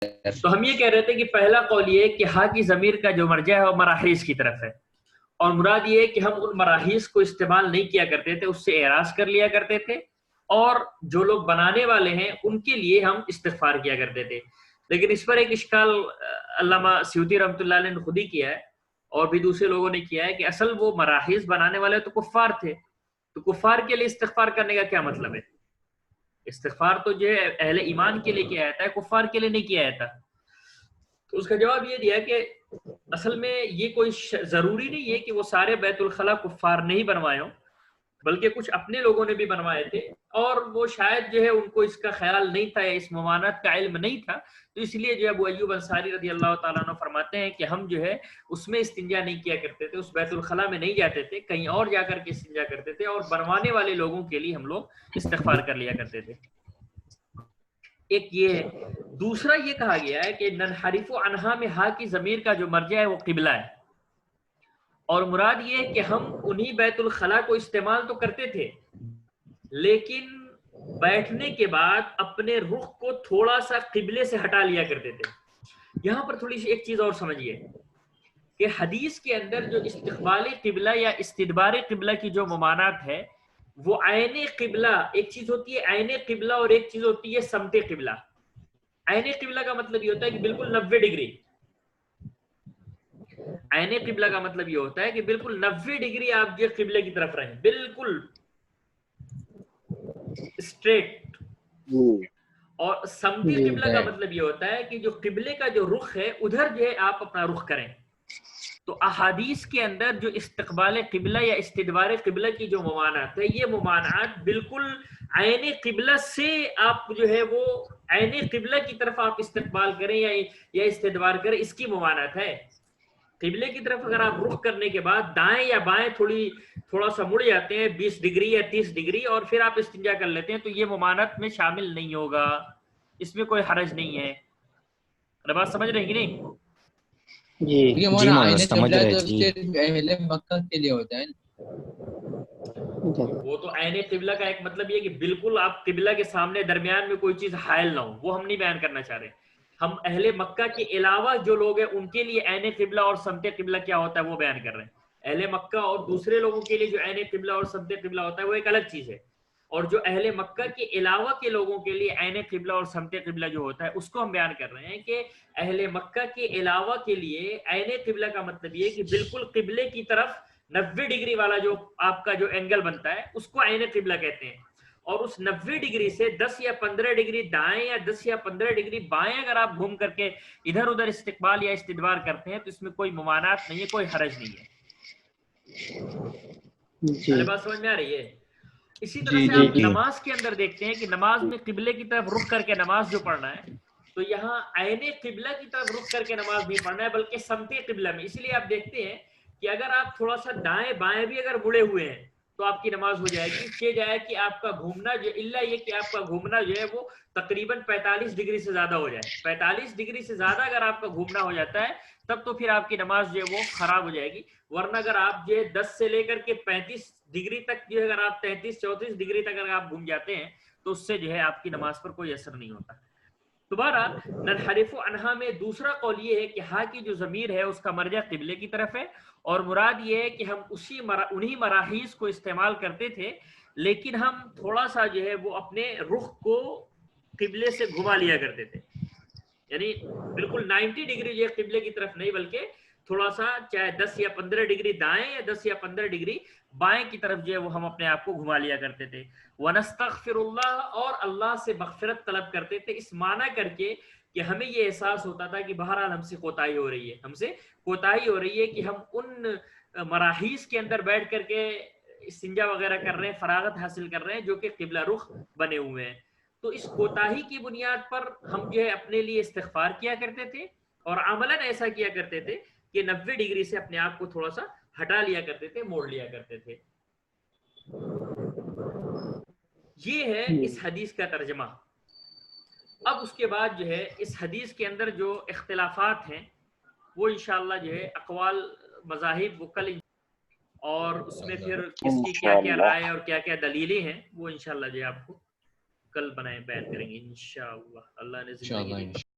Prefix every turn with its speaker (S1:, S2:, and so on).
S1: تو ہم یہ کہہ رہے تھے کہ پہلا قول یہ ہے کہ ہا کی ضمیر کا جو مرجع ہے وہ مراحیز کی طرف ہے، اور مراد یہ ہے کہ ہم ان مراحیز کو استعمال نہیں کیا کرتے تھے، اس سے اعراض کر لیا کرتے تھے، اور جو لوگ بنانے والے ہیں ان کے لیے ہم استغفار کیا کرتے تھے۔ لیکن اس پر ایک اشکال علامہ سیوطی رحمۃ اللہ علیہ نے خود ہی کیا ہے اور بھی دوسرے لوگوں نے کیا ہے کہ اصل وہ مراحیز بنانے والے تو کفار تھے، تو کفار کے لیے استغفار کرنے کا کیا مطلب ہے؟ استغفار تو جو ہے اہل ایمان کے لیے کیا جاتا ہے، کفار کے لیے نہیں کیا جاتا۔ تو اس کا جواب یہ دیا کہ اصل میں یہ کوئی ضروری نہیں ہے کہ وہ سارے بیت الخلاء کفار نہیں بنوائے ہوں، بلکہ کچھ اپنے لوگوں نے بھی بنوائے تھے، اور وہ شاید جو ہے ان کو اس کا خیال نہیں تھا، اس ممانعت کا علم نہیں تھا، تو اس لیے جو ہے ابو ایوب انصاری رضی اللہ تعالیٰ عنہ فرماتے ہیں کہ ہم جو ہے اس میں استنجا نہیں کیا کرتے تھے، اس بیت الخلاء میں نہیں جاتے تھے، کہیں اور جا کر کے استنجا کرتے تھے، اور بنوانے والے لوگوں کے لیے ہم لوگ استغفار کر لیا کرتے تھے۔ ایک یہ ہے۔ دوسرا یہ کہا گیا ہے کہ ننحرف عنہا میں ہا کی ضمیر کا جو مرجع ہے وہ قبلہ ہے، اور مراد یہ ہے کہ ہم انہی بیت الخلاء کو استعمال تو کرتے تھے، لیکن بیٹھنے کے بعد اپنے رخ کو تھوڑا سا قبلے سے ہٹا لیا کرتے تھے۔ یہاں پر تھوڑی سی ایک چیز اور سمجھیے کہ حدیث کے اندر جو استقبال قبلہ یا استدبار قبلہ کی جو ممانعت ہے، وہ عین قبلہ ایک چیز ہوتی ہے، عین قبلہ، اور ایک چیز ہوتی ہے سمت قبلہ۔ عین قبلہ کا مطلب یہ ہوتا ہے کہ بالکل 90 ڈگری، عین قبلہ کا مطلب یہ ہوتا ہے کہ بالکل 90 ڈگری آپ جو قبلے کی طرف رہیں، بالکل اسٹریٹ۔ اور سمتی قبلہ کا مطلب یہ ہوتا ہے کہ جو قبلے کا جو رخ ہے ادھر جو ہے آپ اپنا رخ کریں۔ تو احادیث کے اندر جو استقبال قبلہ یا استدبار قبلہ کی جو ممانعت ہے، یہ ممانعت بالکل عین قبلہ سے آپ جو ہے وہ عین قبلہ کی طرف آپ استقبال کریں یا استدبار کریں، اس کی ممانعت ہے۔ قبلے کی طرف اگر آپ رخ کرنے کے بعد دائیں یا بائیں تھوڑا سا مڑ جاتے ہیں 20 ڈگری یا 30 ڈگری، اور پھر آپ استنجا کر لیتے ہیں، تو یہ ممانعت میں شامل نہیں ہوگا، اس میں کوئی حرج نہیں ہے۔ بات سمجھ رہے ہیں کہ نہیں؟
S2: جی مولانا سمجھ رہے جی۔
S3: اہل مکہ کے لیے ہوتا ہے،
S1: وہ تو عین قبلہ کا ایک مطلب یہ کہ بالکل آپ قبلہ کے سامنے درمیان میں کوئی چیز حائل نہ ہو، وہ ہم نہیں بیان کرنا چاہ رہے۔ ہم اہل مکہ کے علاوہ جو لوگ ہیں ان کے لیے عین قبلہ اور سمت قبلہ کیا ہوتا ہے وہ بیان کر رہے ہیں۔ اہل مکہ اور دوسرے لوگوں کے لیے جو عین قبلہ اور سمت قبلہ ہوتا ہے وہ ایک الگ چیز ہے، اور جو اہل مکہ کے علاوہ کے لوگوں کے لیے عین قبلہ اور سمت قبلہ جو ہوتا ہے اس کو ہم بیان کر رہے ہیں کہ اہل مکہ کے علاوہ کے لیے عین قبلہ کا مطلب یہ کہ بالکل قبلے کی طرف 90 ڈگری والا جو آپ کا جو اینگل بنتا ہے اس کو عین قبلہ کہتے ہیں، اور اس 90 ڈگری سے 10 یا 15 ڈگری دائیں یا 10 یا 15 ڈگری بائیں اگر آپ گھوم کر کے ادھر ادھر استقبال یا استدبار کرتے ہیں تو اس میں کوئی ممانعت نہیں ہے، کوئی حرج نہیں ہے۔ بات سمجھ میں آ رہی ہے؟ اسی طرح سے آپ نماز کے اندر دیکھتے ہیں کہ نماز میں قبلے کی طرف رخ کر کے نماز جو پڑھنا ہے، تو یہاں عین قبلہ کی طرف رخ کر کے نماز نہیں پڑھنا ہے بلکہ سمت قبلہ میں۔ اسی لیے آپ دیکھتے ہیں کہ اگر آپ تھوڑا سا دائیں بائیں بھی اگر مڑے ہوئے ہیں تو آپ کی نماز ہو جائے گی، کہ جائے کہ آپ کا گھومنا جو اللہ یہ کہ آپ کا گھومنا جو ہے وہ تقریباً 45 ڈگری سے زیادہ ہو جائے۔ 45 ڈگری سے زیادہ اگر آپ کا گھومنا ہو جاتا ہے تب تو پھر آپ کی نماز جو ہے وہ خراب ہو جائے گی، ورنہ اگر آپ جو ہے 10 سے لے کر کے 35 ڈگری تک جو ہے اگر آپ 33-34 ڈگری تک اگر آپ گھوم جاتے ہیں تو اس سے جو ہے آپ کی نماز پر کوئی اثر نہیں ہوتا۔ دوبارہ ننحرف عنہا میں دوسرا قول یہ ہے کہ ہا کی جو ضمیر ہے اس کا مرجع قبلے کی طرف ہے، اور مراد یہ ہے کہ ہم انہی مراحیز کو استعمال کرتے تھے، لیکن ہم تھوڑا سا جو ہے وہ اپنے رخ کو قبلے سے گھما لیا کرتے تھے، یعنی بالکل 90 ڈگری جو ہے قبلے کی طرف نہیں، بلکہ تھوڑا سا چاہے 10 یا 15 ڈگری دائیں یا 10 یا 15 ڈگری بائیں کی طرف جو ہے وہ ہم اپنے آپ کو گھما لیا کرتے تھے۔ وَنَسْتَغْفِرُ اللَّهَ، اور اللہ سے مغفرت طلب کرتے تھے، اس معنی کر کے کہ ہمیں یہ احساس ہوتا تھا کہ بہرحال ہم سے کوتاہی ہو رہی ہے، ہم سے کوتاہی ہو رہی ہے کہ ہم ان مراحیز کے اندر بیٹھ کر کے استنجا وغیرہ کر رہے ہیں، فراغت حاصل کر رہے ہیں جو کہ قبلہ رخ بنے ہوئے ہیں۔ تو اس کوتاہی کی بنیاد پر ہم جو ہے اپنے لیے استغفار کیا کرتے تھے، اور عملاً ایسا کیا کرتے تھے کہ 90 ڈگری سے اپنے آپ کو تھوڑا سا ہٹا لیا کرتے تھے، موڑ لیا کرتے تھے۔ یہ ہے اس حدیث کا ترجمہ۔ اب اس کے بعد جو ہے اس حدیث کے اندر جو اختلافات ہیں وہ انشاءاللہ جو ہے اقوال مذاہب وہ کل، اور اس میں پھر کس کی کیا کیا رائے اور کیا کیا دلیلیں ہیں وہ انشاءاللہ جو ہے آپ کو کل بیان کریں گے انشاءاللہ، اللہ نے زندگی دی۔